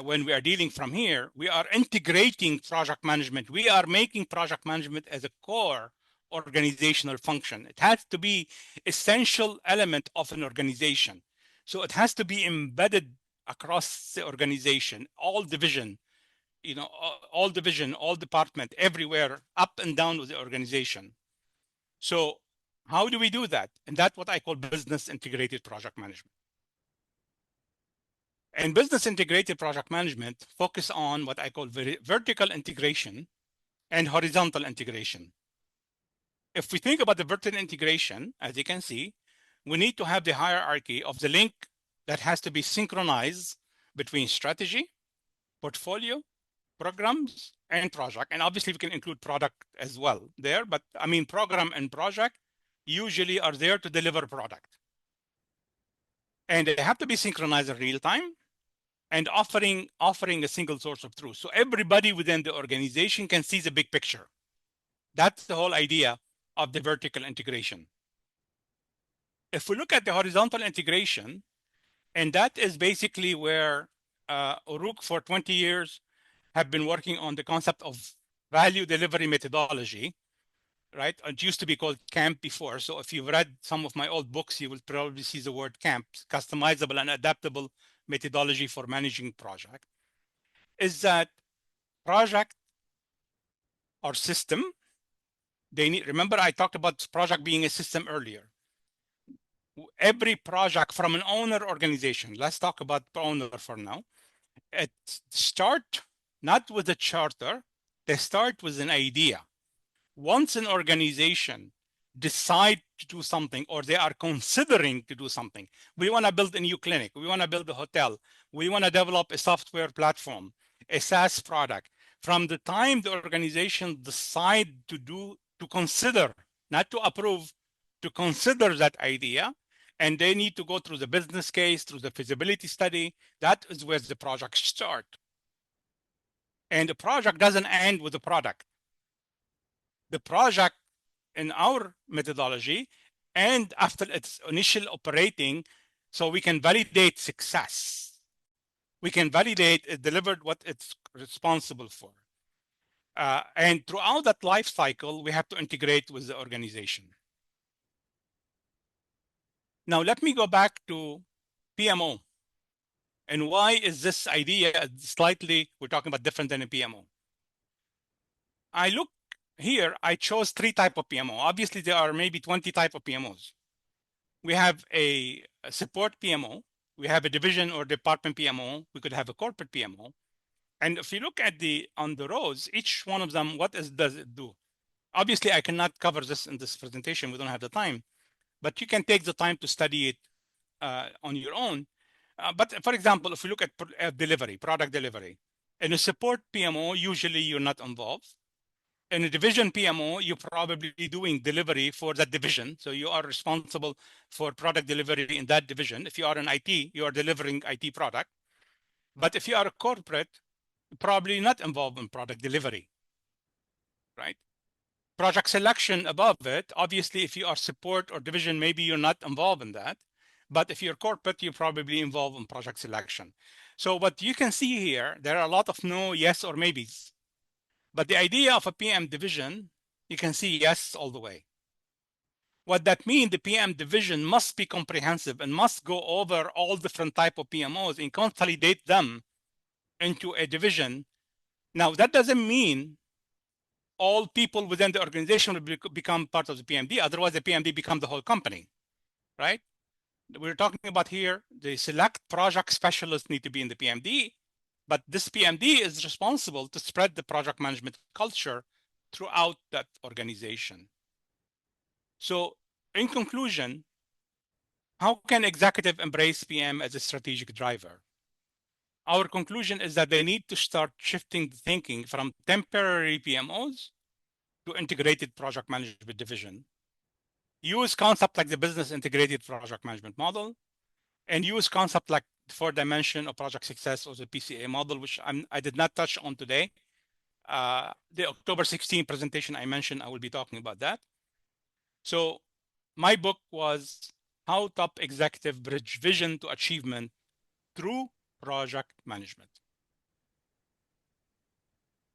when we are dealing from here, we are integrating project management. We are making project management as a core organizational function. It has to be essential element of an organization. So it has to be embedded across the organization, all division, all department, everywhere, up and down with the organization. So how do we do that? And that's what I call business integrated project management. And business integrated project management focus on what I call vertical integration and horizontal integration. If we think about the vertical integration, as you can see, we need to have the hierarchy of the link that has to be synchronized between strategy, portfolio, programs, and project. And obviously we can include product as well there, but I mean, program and project usually are there to deliver product. And they have to be synchronized in real time and offering a single source of truth. So everybody within the organization can see the big picture. That's the whole idea of the vertical integration. If we look at the horizontal integration, and that is basically where Uruk for 20 years have been working on the concept of value delivery methodology, right? It used to be called CAMP before. So if you've read some of my old books, you will probably see the word CAMP, customizable and adaptable methodology for managing project. Is that project or system, remember I talked about project being a system earlier. Every project from an owner organization, let's talk about owner for now, it start not with a charter, they start with an idea. Once an organization decide to do something, or they are considering to do something, we want to build a new clinic, we want to build a hotel, we want to develop a software platform, a SaaS product. From the time the organization decide to consider, not to approve, to consider that idea, and they need to go through the business case, through the feasibility study, that is where the project start. And the project doesn't end with the product. The project in our methodology, and after its initial operating, so we can validate success. We can validate it delivered what it's responsible for. And throughout that life cycle, we have to integrate with the organization. Now, let me go back to PMO. And why is this idea slightly, we're talking about different than a PMO? I look here, I chose 3 types of PMO. Obviously, there are maybe 20 types of PMOs. We have a support PMO. We have a division or department PMO. We could have a corporate PMO. And if you look at on the rows, each one of them, does it do? Obviously, I cannot cover this in this presentation. We don't have the time. But you can take the time to study it on your own. But for example, if we look at delivery, product delivery, in a support PMO, usually you're not involved. In a division PMO, you're probably doing delivery for that division. So you are responsible for product delivery in that division. If you are in IT, you are delivering IT product. But if you are a corporate, you're probably not involved in product delivery, right? Project selection above it, obviously, if you are support or division, maybe you're not involved in that. But if you're corporate, you're probably involved in project selection. So what you can see here, there are a lot of no, yes, or maybes. But the idea of a PM division, you can see yes all the way. What that means, the PM division must be comprehensive and must go over all different type of PMOs and consolidate them into a division. Now, that doesn't mean all people within the organization will become part of the PMD. Otherwise, the PMD becomes the whole company, right? we're talking about here, the select project specialists need to be in the PMD, but this PMD is responsible to spread the project management culture throughout that organization. So in conclusion, how can executive embrace PM as a strategic driver? Our conclusion is that they need to start shifting the thinking from temporary PMOs to integrated project management division. Use concept like the business integrated project management model, and use concept like the 4 dimension of project success or the PCA model, which I did not touch on today. The October 16 presentation I mentioned, I will be talking about that. So my book was How Top Executive Bridge Vision to Achievement Through Project Management.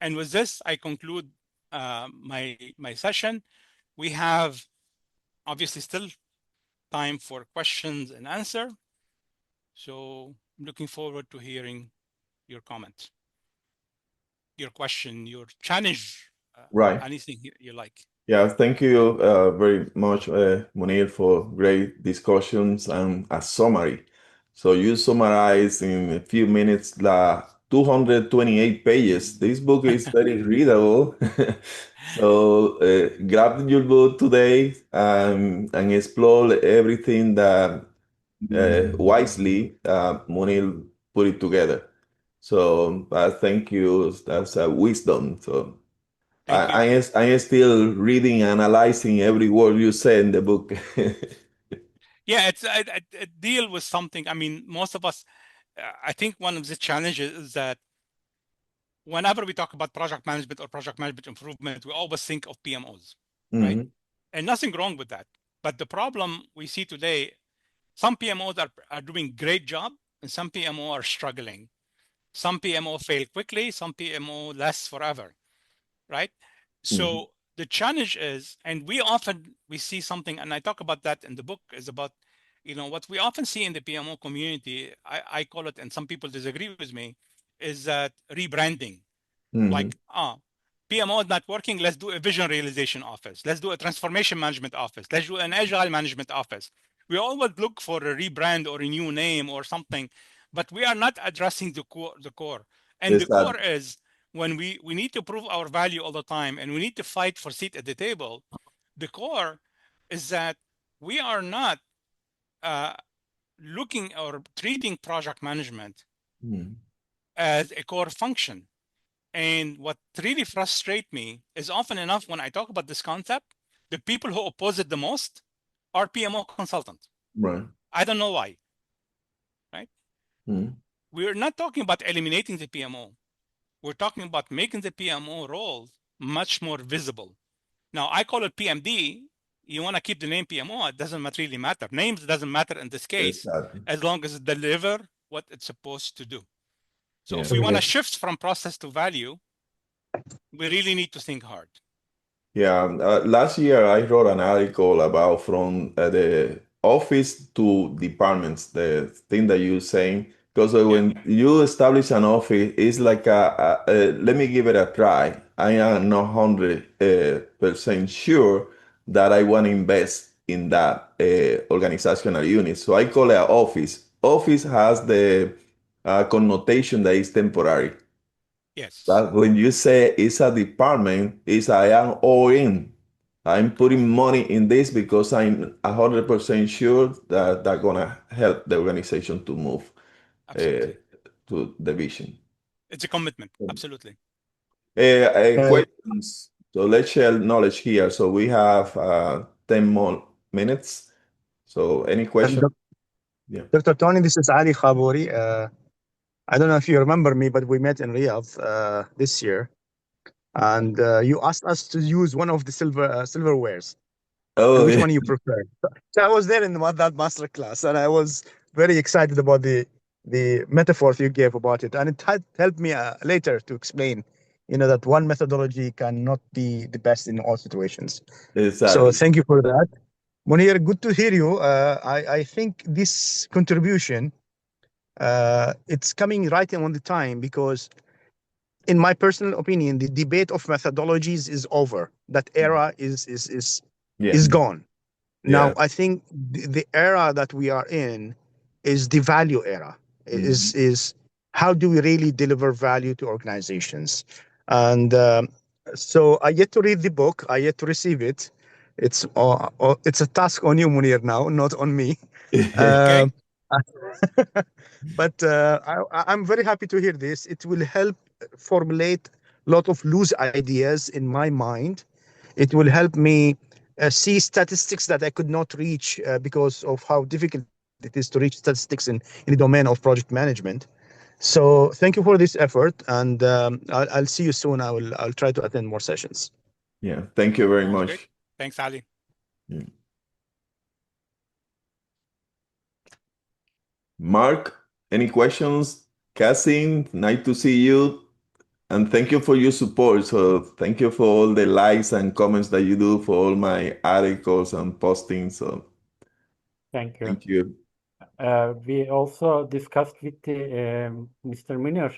And with this, I conclude my session. We have obviously still time for questions and answer. So I'm looking forward to hearing your comments, your question, your challenge, Right. anything you like. Yeah, thank you very much, Mounir, for great discussions and a summary. So you summarize in a few minutes the 228 pages. This book is very readable. So grab your book today and explore everything that wisely Mounir put it together. So thank you. That's wisdom. So. Thank you. I am still reading, analyzing every word you say in the book. Yeah, it's I deal with something. I mean, most of us, I think one of the challenges is that whenever we talk about project management or project management improvement, we always think of PMOs, right? Mhm. And nothing wrong with that. But the problem we see today, some PMOs are doing great job and some PMO are struggling. Some PMO fail quickly, some PMO lasts forever, right? Mhm. So the challenge is, and we see something, and I talk about that in the book, is about, what we often see in the PMO community, I call it, and some people disagree with me, is that rebranding. Mhm. Like, PMO is not working, let's do a vision realization office. Let's do a transformation management office. Let's do an agile management office. We always look for a rebrand or a new name or something, but we are not addressing the core. And the core Exactly. is when we need to prove our value all the time and we need to fight for seat at the table. The core is that we are not uh, looking or treating project management Mhm. as a core function. And what really frustrates me is often enough when I talk about this concept, the people who oppose it the most are PMO consultants. Right. I don't know why, right? Mhm. We're not talking about eliminating the PMO. We're talking about making the PMO role much more visible. Now, I call it PMD. You want to keep the name PMO, it doesn't really matter. Names doesn't matter in this case, Exactly. as long as it deliver what it's supposed to do. So if Yeah. we want to shift from process to value, we really need to think hard. Yeah, last year I wrote an article about from the office to departments, the thing that you're saying. Because Yeah. when you establish an office, it's like let me give it a try. I am not 100% sure that I want to invest in that organizational unit. So I call it an office. Office has the connotation that is temporary. Yes. But when you say it's a department, it's I am all in. I'm putting money in this because I'm 100% sure that that's gonna help the organization to move uh, Absolutely. to the vision. It's a commitment. Absolutely. Uh, Questions. So let's share knowledge here. So we have 10 more minutes. So any question? Doc- Yeah. Dr. Tony, this is Ali Khabouri. I don't know if you remember me, but we met in Riyadh this year, and you asked us to use one of the silverwares. And Oh, which yeah. one you prefer? So I was there in that master class, and I was very excited about the metaphors you gave about it, and it helped me later to explain, that one methodology cannot be the best in all situations. So Exactly. thank you for that, Mounir. Good to hear you. I think this contribution it's coming right on the time because, in my personal opinion, the debate of methodologies is over. That era is Yeah. gone. Now, Yeah. I think the era that we are in is the value era. Mhm. Is how do we really deliver value to organizations? And so I yet to read the book. I yet to receive it. It's a task on you, Munir, now, not on me. Okay. Uh, but I'm very happy to hear this. It will help formulate a lot of loose ideas in my mind. It will help me see statistics that I could not reach because of how difficult it is to reach statistics in the domain of project management. So thank you for this effort, and I'll see you soon. I'll try to attend more sessions. Yeah. Thank you very Sounds great. much. Thanks, Ali. Yeah. Mark, any questions? Cassim, nice to see you. And thank you for your support. So thank you for all the likes and comments that you do for all my articles and postings. So Thank you. thank you. We also discussed with Mr. Mounir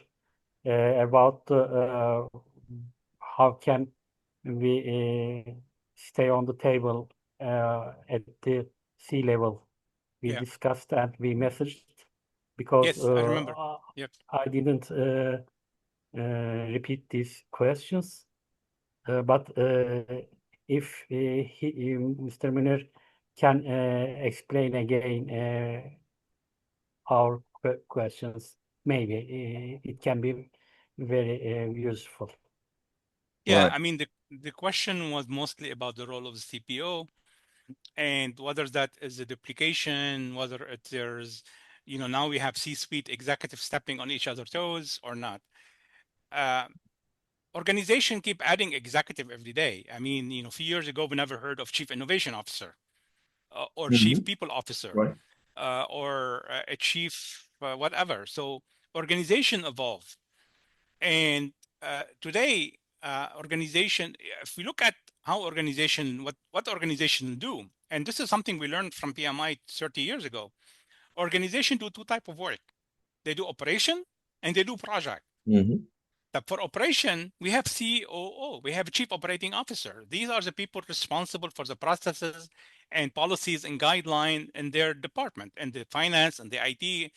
about how can we stay on the table at the sea level. We Yeah. discussed and we messaged because Yes, I remember. Yep. I didn't repeat these questions. But if Mr. Mounir can explain again our questions, maybe it can be very useful. Yeah, Right. I mean, the question was mostly about the role of the CPO and whether that is a duplication, whether there's, now we have C-suite executives stepping on each other's toes or not. Organization keep adding executive every day. I mean, a few years ago, we never heard of chief innovation officer or chief Mhm. people officer Right. or a chief whatever. So organization evolve. And today, organization, if we look at how organization, what organizations do, and this is something we learned from PMI 30 years ago, organization do two type of work. They do operation and they do project. Mhm. For operation, we have COO, we have a chief operating officer. These are the people responsible for the processes and policies and guideline in their department, and the finance and the IT.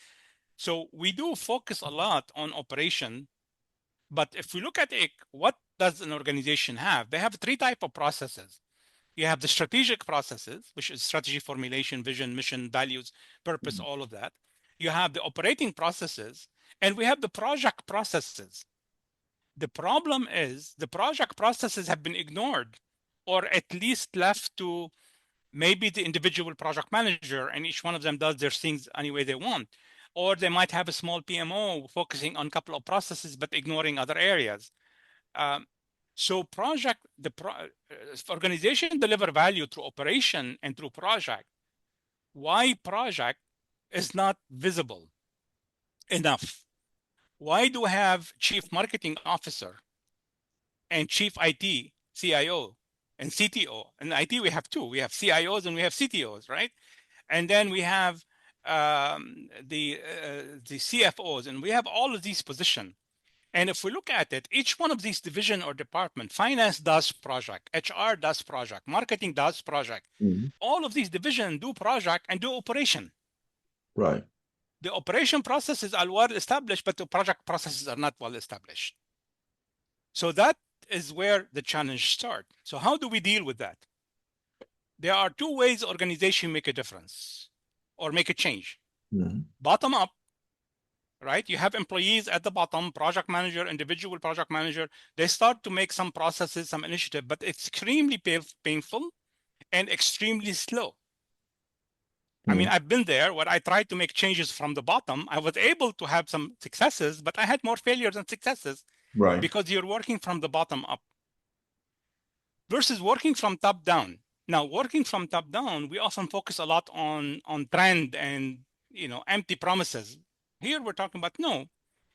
So we do focus a lot on operation. But if we look at it, what does an organization have? They have three type of processes. You have the strategic processes, which is strategy formulation, vision, mission, values, purpose, all of that. You have the operating processes, and we have the project processes. The problem is the project processes have been ignored or at least left to maybe the individual project manager, and each one of them does their things any way they want. Or they might have a small PMO focusing on a couple of processes but ignoring other areas. So organization deliver value through operation and through project. Why project is not visible enough? Why do we have chief marketing officer and chief IT, CIO, and CTO? In IT, we have two. We have CIOs and we have CTOs, right? And then we have the CFOs, and we have all of these positions. And if we look at it, each one of these division or department, finance does project, HR does project, marketing does project. Mhm. All of these divisions do project and do operation. Right. The operation processes are well established, but the project processes are not well established. So that is where the challenge starts. So how do we deal with that? There are two ways organization make a difference or make a change. Mhm. Bottom up, right? You have employees at the bottom, project manager, individual project manager. They start to make some processes, some initiative, but it's extremely painful and extremely slow. I mean, Mhm. I've been there where I tried to make changes from the bottom. I was able to have some successes, but I had more failures than successes Right. because you're working from the bottom up versus working from top down. Now, working from top down, we often focus a lot on trend and empty promises. Here we're talking about no.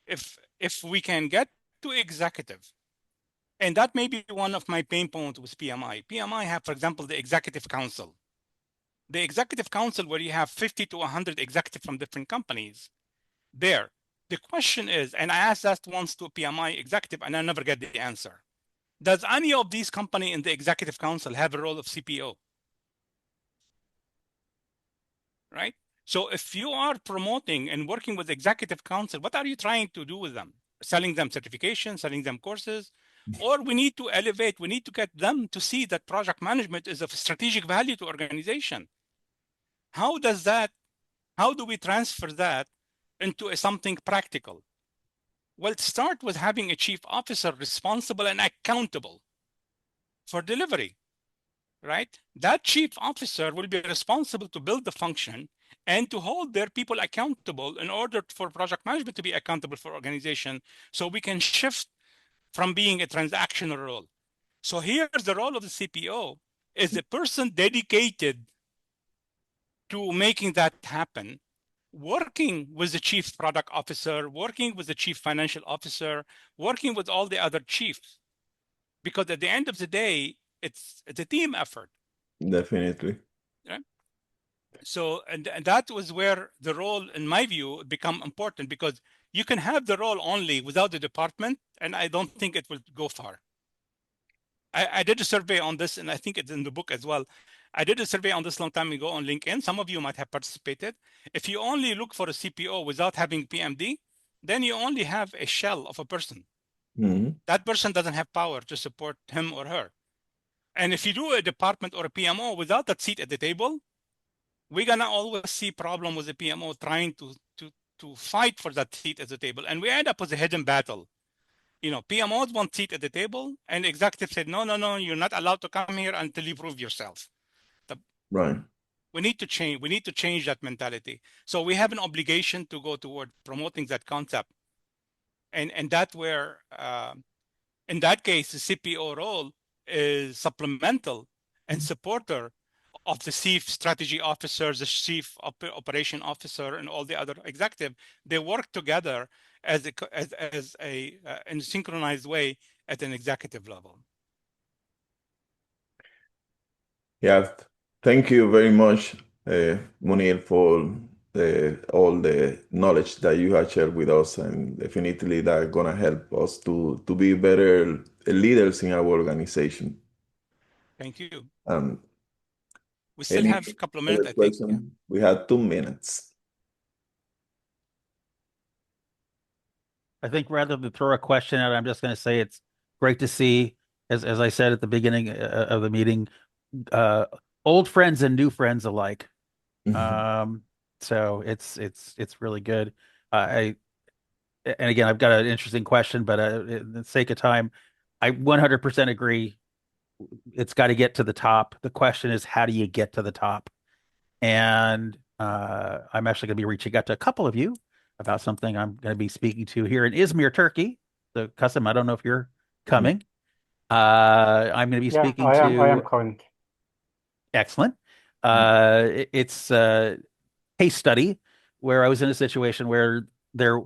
If we can get to executive, and that may be one of my pain points with PMI. PMI have, for example, the executive council. The executive council where you have 50 to 100 executives from different companies. There, the question is, and I asked that once to a PMI executive, and I never get the answer. Does any of these companies in the executive council have a role of CPO? right? So if you are promoting and working with executive council, what are you trying to do with them? Selling them certifications, selling them courses, or we need to elevate, we need to get them to see that project management is of strategic value to organization. How do we transfer that into something practical? Well, start with having a chief officer responsible and accountable for delivery, right? That chief officer will be responsible to build the function and to hold their people accountable in order for project management to be accountable for organization, so we can shift from being a transactional role. So here's the role of the CPO is a person dedicated to making that happen, working with the chief product officer, working with the chief financial officer, working with all the other chiefs. Because at the end of the day, it's a team effort. Definitely. Right? So, and that was where the role, in my view, become important, because you can have the role only without the department, and I don't think it will go far. I did a survey on this, and I think it's in the book as well. I did a survey on this long time ago on LinkedIn. Some of you might have participated. If you only look for a CPO without having PMD, then you only have a shell of a person. Mm-hmm. That person doesn't have power to support him or her. And if you do a department or a PMO without that seat at the table, we're gonna always see problem with the PMO trying to fight for that seat at the table, and we end up with a hidden battle. You know, PMOs want seat at the table, and executives said, no, no, no, you're not allowed to come here until you prove yourself. The, Right. we need to change. We need to change that mentality. So we have an obligation to go toward promoting that concept, and that where, in that case, the CPO role is supplemental and supporter of the chief strategy officers, the chief operation officer, and all the other executive. They work together as a in a synchronized way at an executive level. Yeah. Thank you very much, Mounir, for all the knowledge that you have shared with us, and definitely that gonna help us to be better leaders in our organization. Thank you. Um, We still any have a couple of minutes, other I think. Yeah. question? We have 2 minutes. I think rather than throw a question out, I'm just going to say it's great to see, as I said at the beginning of the meeting, uh, old friends and new friends alike. Mhm. So it's really good. I and again, I've got an interesting question, but in the sake of time, I 100% agree. It's got to get to the top. The question is, how do you get to the top? And I'm actually going to be reaching out to a couple of you about something I'm going to be speaking to here in Izmir, Turkey. The custom, I don't know if you're coming. I'm going to be Yeah, speaking I am to coming. excellent. It's a case study where I was in a situation where there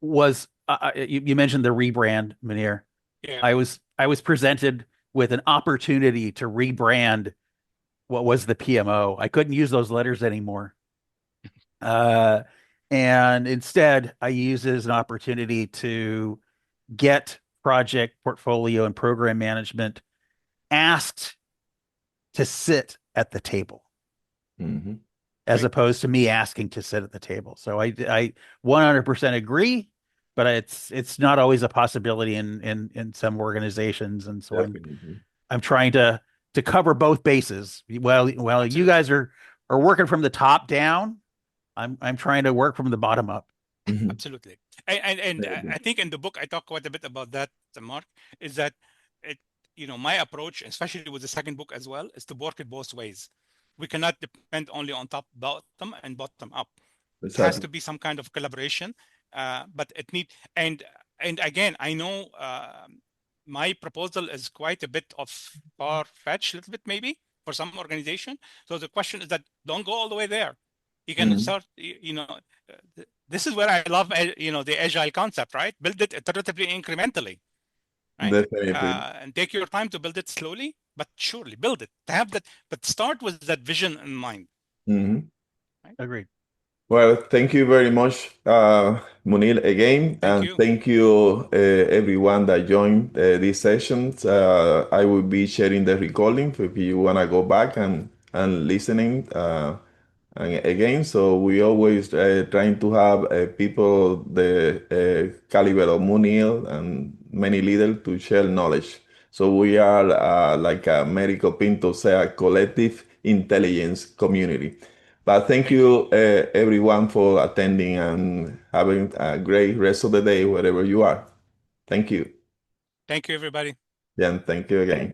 was you mentioned the rebrand, Mounir. Yeah. I was presented with an opportunity to rebrand what was the PMO. I couldn't use those letters anymore. Uh, and instead, I use it as an opportunity to get project portfolio and program management asked to sit at the table Mhm. as Right. opposed to me asking to sit at the table. So I 100% agree, but it's not always a possibility in some organizations, and so Definitely. I'm trying to cover both bases. Well, you Absolutely. guys are working from the top down. I'm trying to work from the bottom up. Mhm. Absolutely. And Very I good. think in the book I talk quite a bit about that, Mark, is that it, my approach, especially with the second book as well, is to work it both ways. We cannot depend only on top, bottom, and bottom up. It has Exactly. to be some kind of collaboration, but it need and again, I know my proposal is quite a bit of far-fetched, a little bit maybe for some organization. So the question is that don't go all the way there. You can Mhm. start, this is where I love, the agile concept, right? Build it iteratively, incrementally, right? Definitely. And take your time to build it slowly, but surely build it. To have that, but start with that vision in mind, Mhm. right? Agreed. Well, thank you very much, Munir, again, Thank and you. thank you, everyone that joined these sessions. I will be sharing the recording if you want to go back and listening. And again, so we always trying to have people the caliber of Mounir and many leaders to share knowledge. So we are like a Medical Pinto say a collective intelligence community. But thank you everyone for attending and having a great rest of the day wherever you are. Thank you. Thank you, everybody. Yeah, and thank you again.